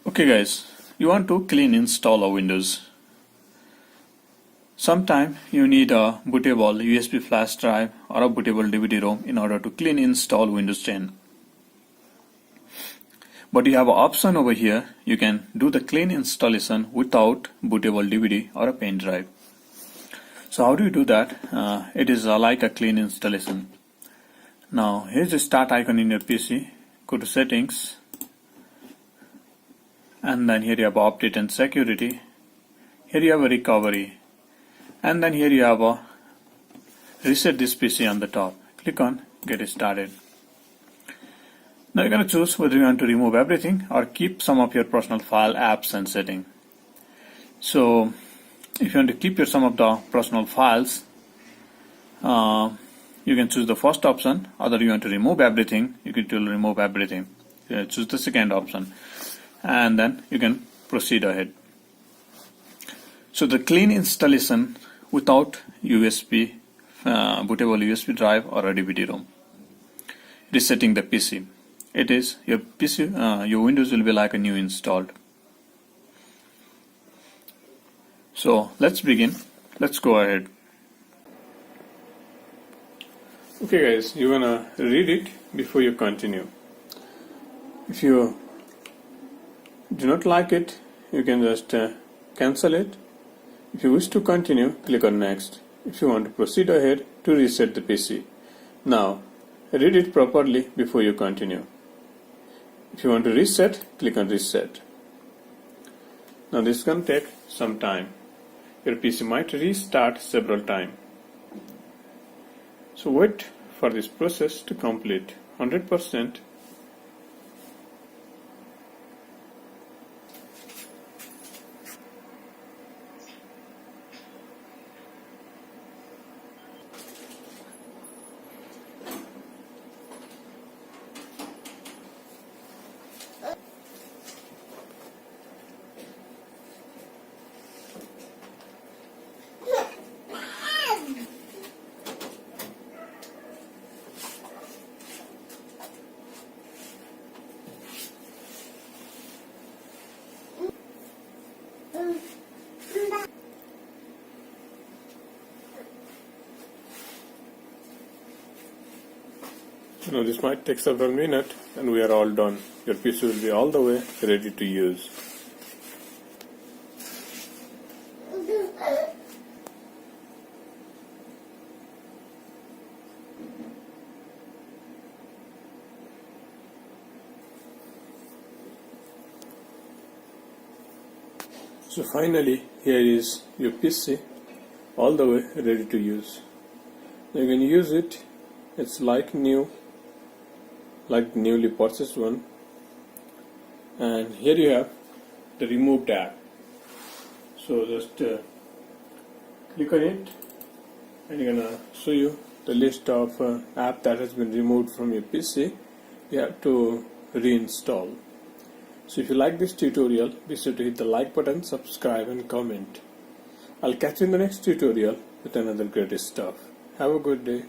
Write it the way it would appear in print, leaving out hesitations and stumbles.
Okay guys, you want to clean install a Windows. Sometime you need a bootable USB flash drive or a bootable DVD-ROM in order to clean install Windows 10. But you have an option over here, you can do the clean installation without bootable DVD or a pen drive. So how do you do that? It is like a clean installation. Now here's the start icon in your PC. Go to settings. And then here you have update and security. Here you have a recovery. And then here you have a reset this PC on the top. Click on get started. Now you're going to choose whether you want to remove everything or keep some of your personal file, apps and setting. So if you want to keep your some of the personal files, you can choose the first option. Or you want to remove everything, you can remove everything. Choose the second option. And then you can proceed ahead. So the clean installation without USB, bootable USB drive or a DVD-ROM. Resetting the PC. It is your PC, your Windows will be like a new installed. So let's begin. Let's go ahead. Okay guys, you're gonna read it before you continue. If you do not like it, you can just cancel it. If you wish to continue, click on next. If you want to proceed ahead to reset the PC. Now, read it properly before you continue. If you want to reset, click on reset. Now this is going to take some time. Your PC might restart several times. So wait for this process to complete 100%. Now this might take several minutes and we are all done. Your PC will be all the way ready to use. So finally here is your PC all the way ready to use. Now you can use it. It's like new. Like newly purchased one, and here you have the removed app. So just click on it and you're gonna show you the list of app that has been removed from your PC. You have to reinstall. So if you like this tutorial, be sure to hit the like button, subscribe and comment. I'll catch you in the next tutorial with another great stuff. Have a good day.